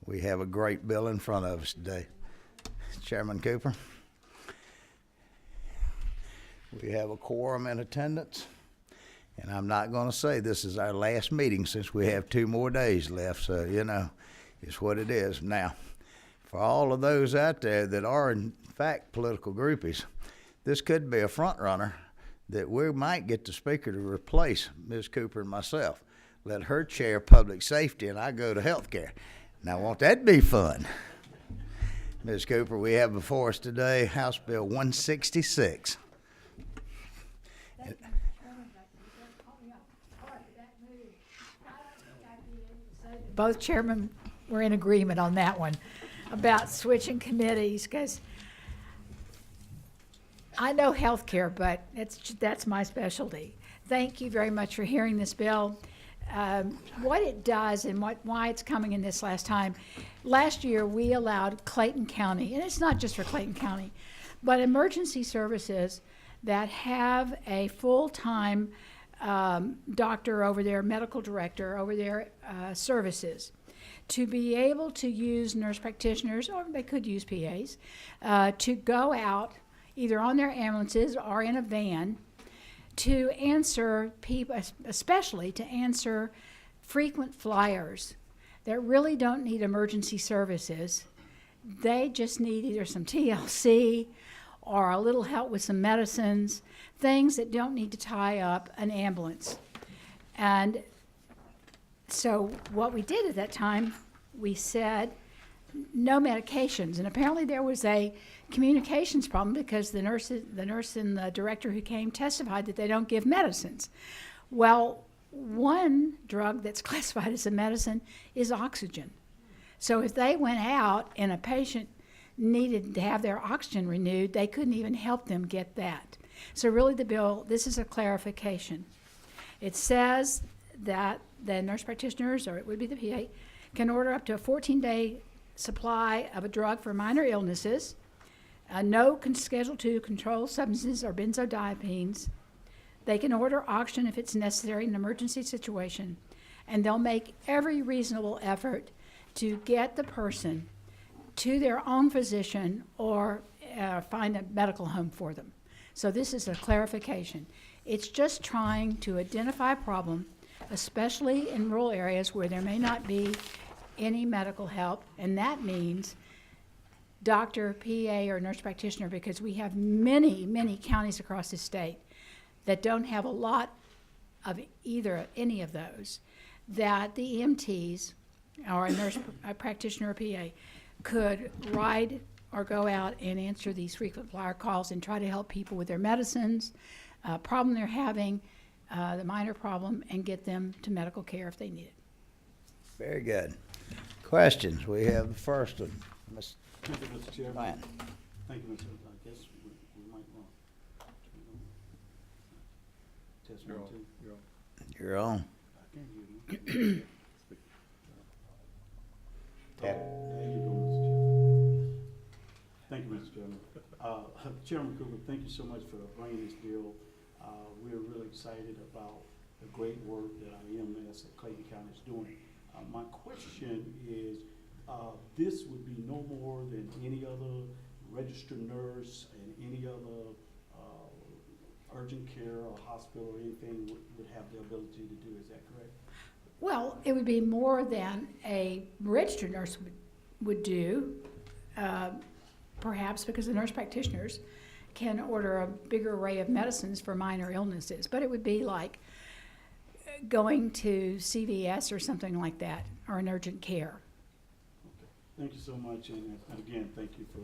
We have a great bill in front of us today. Chairman Cooper, we have a quorum in attendance, and I'm not going to say this is our last meeting since we have 2 more days left, so you know, it's what it is. Now, for all of those out there that are in fact political groupies, this could be a front runner that we might get the speaker to replace Ms. Cooper and myself. Let her chair public safety and I go to health care. Now, won't that be fun? Ms. Cooper, we have before us today House Bill 166. Both chairmen were in agreement on that one about switching committees, because I know healthcare, but that's my specialty. Thank you very much for hearing this bill. What it does and why it's coming in this last time. Last year we allowed Clayton County, and it's not just for Clayton County, but emergency services that have a full-time doctor over their medical director over their services to be able to use nurse practitioners, or they could use PAs, to go out either on their ambulances or in a van to answer people, especially to answer frequent flyers that really don't need emergency services. They just need either some TLC or a little help with some medicines, things that don't need to tie up an ambulance. And so what we did at that time, we said no medications. And apparently there was a communications problem because the nurse and the director who came testified that they don't give medicines. Well, one drug that's classified as a medicine is oxygen. So if they went out and a patient needed to have their oxygen renewed, they couldn't even help them get that. So really the bill, this is a clarification. It says that the nurse practitioners, or it would be the PA, can order up to a 14-day supply of a drug for minor illnesses, no Schedule II controlled substances or benzodiazepines. They can order oxygen if it's necessary in an emergency situation, and they'll make every reasonable effort to get the person to their own physician or find a medical home for them. So this is a clarification. It's just trying to identify a problem, especially in rural areas where there may not be any medical help, and that means doctor, PA, or nurse practitioner, because we have many, many counties across the state that don't have a lot of any of those, that the EMTs or a nurse a practitioner or PA could ride or go out and answer these frequent flyer calls and try to help people with their medicines, problem they're having, the minor problem, and get them to medical care if they need it. Very good. Questions? We have the first one. Thank you, Mr. Chairman. Ryan. Thank you, Mr. I guess we might want test one, two. You're on. I can't hear you. There you go, Mr. Chairman. Thank you, Mr. Chairman. Chairman Cooper, thank you so much for bringing this bill. We're really excited about the great work that our EMS at Clayton County is doing. My question is, this would be no more than any other registered nurse and any other urgent care or hospital or anything would have the ability to do, is that correct? Well, it would be more than a registered nurse would do, perhaps because the nurse practitioners can order a bigger array of medicines for minor illnesses. But it would be like going to CVS or something like that, or an urgent care. Okay. Thank you so much, and again, thank you for.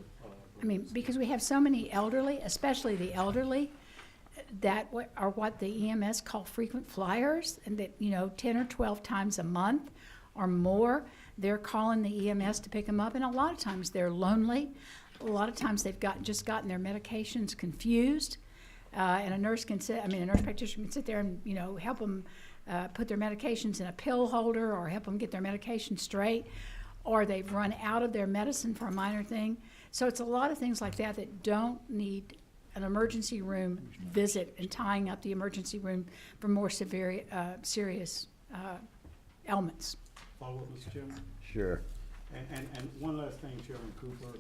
I mean, because we have so many elderly, especially the elderly, that are what the EMS call frequent flyers, and that, 10 or 12 times a month or more, they're calling the EMS to pick them up, and a lot of times they're lonely. A lot of times they've just gotten their medications confused, and a nurse practitioner can sit there and, help them put their medications in a pill holder or help them get their medication straight, or they've run out of their medicine for a minor thing. So it's a lot of things like that that don't need an emergency room visit and tying up the emergency room for more serious ailments. Follow up, Mr. Chairman? Sure. And one last thing, Chairman Cooper,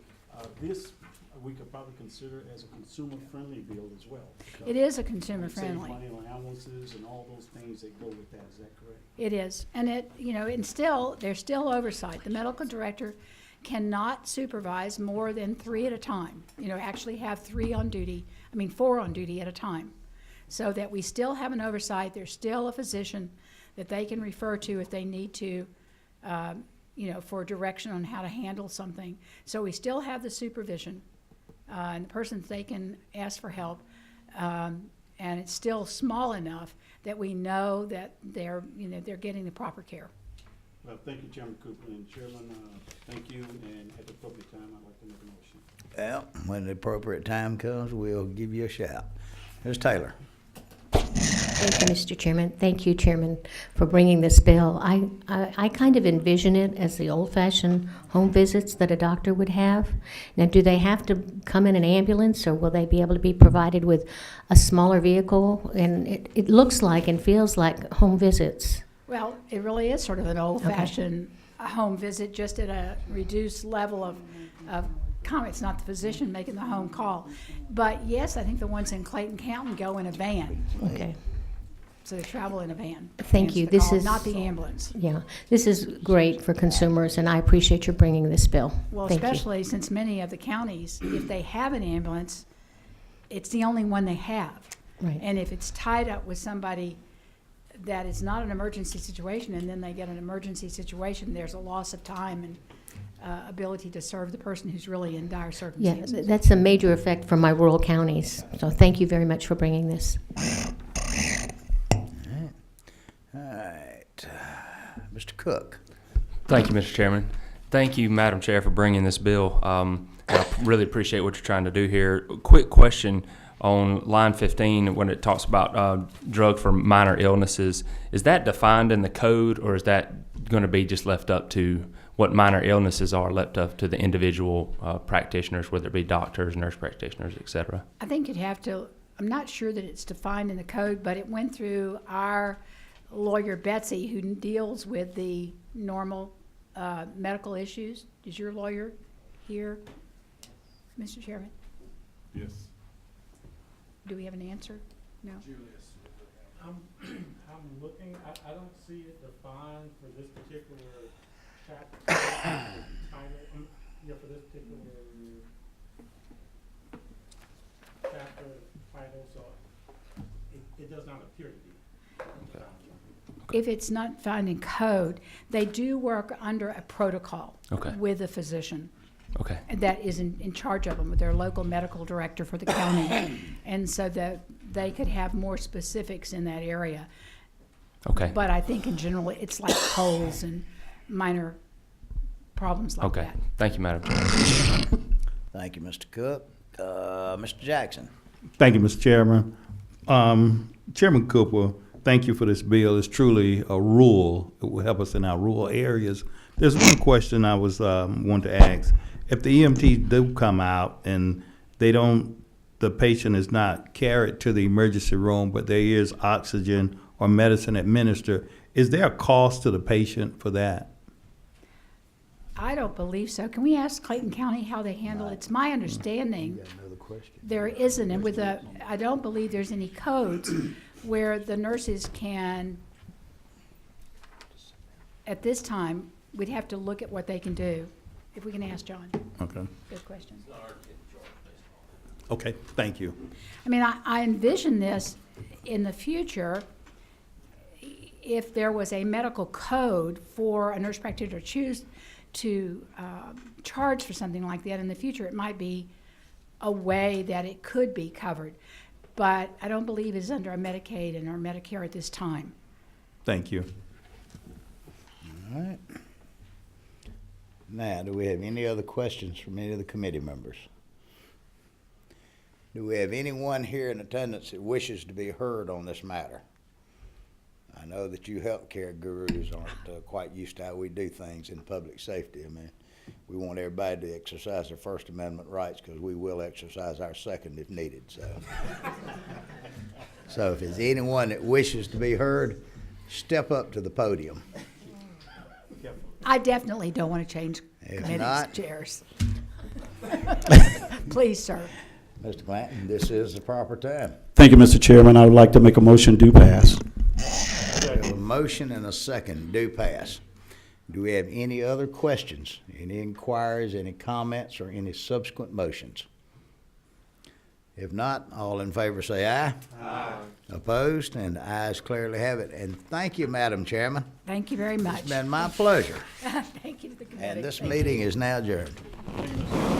this we could probably consider as a consumer-friendly bill as well. It is a Save consumer-friendly. money on ambulances and all those things that go with that, is that correct? It is, and there's still oversight. The medical director cannot supervise more than 3 at a time. Actually have 4 on duty at a time. So that we still have an oversight, there's still a physician that they can refer to if they need to, for direction on how to handle something. So we still have the supervision, and the persons they can ask for help, and it's still small enough that we know that they're getting the proper care. Well, thank you, Chairman Cooper, and Chairman, thank you, and at the appropriate time, I'd like to make a motion. Well, when the appropriate time comes, we'll give you a shout. Here's Taylor. Thank you, Mr. Chairman. Thank you, Chairman, for bringing this bill. I kind of envision it as the old-fashioned home visits that a doctor would have. Now, do they have to come in an ambulance, or will they be able to be provided with a smaller vehicle? And it looks like and feels like home visits. Well, it really is sort of an old-fashioned home visit, just at a reduced level of it's not the physician making the home call. But yes, I think the ones in Clayton County go in a van. Okay. So they travel in a van. Thank you. Answer the This call, is- not the ambulance. Yeah, this is great for consumers, and I appreciate your bringing this bill. Well, Thank you. especially since many of the counties, if they have an ambulance, it's the only one they have. Right. And if it's tied up with somebody that is not an emergency situation, and then they get an emergency situation, there's a loss of time and ability to serve the person who's really in dire Yeah, circumstances. that's a major effect for my rural counties. So thank you very much for bringing this. All right. Mr. Cook. Thank you, Mr. Chairman. Thank you, Madam Chair, for bringing this bill. I really appreciate what you're trying to do here. Quick question on line 15 when it talks about drug for minor illnesses. Is that defined in the code, or is that going to be just left up to what minor illnesses are, left up to the individual practitioners, whether it be doctors, nurse practitioners, et cetera? I think you'd have to, I'm not sure that it's defined in the code, but it went through our lawyer Betsy, who deals with the normal medical issues. Is your lawyer here, Mr. Chairman? Yes. Do we have an answer? No? I'm looking, I don't see it defined for this particular chapter, title, for this particular chapter title, so it does not appear to be. If it's not found in code, they do work under a protocol Okay. with a physician Okay. that is in charge of them, with their local medical director for the county. And so that they could have more specifics in that area. Okay. But I think in general, it's like colds and minor problems like Okay. that. Thank you, Madam Chair. Thank you, Mr. Cook. Mr. Jackson. Thank you, Mr. Chairman. Chairman Cooper, thank you for this bill. It's truly a rule. It will help us in our rural areas. There's one question I was wanting to ask. If the EMTs do come out and the patient is not carried to the emergency room, but there is oxygen or medicine administered, is there a cost to the patient for that? I don't believe so. Can we ask Clayton County how they handle it? It's my understanding Another question. there isn't, and I don't believe there's any codes where the nurses can, at this time, we'd have to look at what they can do. If we can ask John. Okay. Good question. Okay, thank you. I mean, I envision this in the future, if there was a medical code for a nurse practitioner to choose to charge for something like that in the future, it might be a way that it could be covered. But I don't believe it's under a Medicaid and or Medicare at this time. Thank you. All right. Now, do we have any other questions from any of the committee members? Do we have anyone here in attendance that wishes to be heard on this matter? I know that you healthcare gurus aren't quite used to how we do things in public safety. I mean, we want everybody to exercise their First Amendment rights, because we will exercise our second if needed. So if there's anyone that wishes to be heard, step up to the podium. careful. I definitely don't want to change If committees, not- chairs. Please, sir. Mr. Clanton, this is the proper time. Thank you, Mr. Chairman. I would like to make a motion to pass. We have a motion and a second, do pass. Do we have any other questions, any inquiries, any comments, or any subsequent motions? If not, all in favor say aye. Aye. Opposed, and the ayes clearly have it. And thank you, Madam Chairman. Thank you very much. It's been my pleasure. Thank you to the committee. And this Thank you. meeting is now adjourned.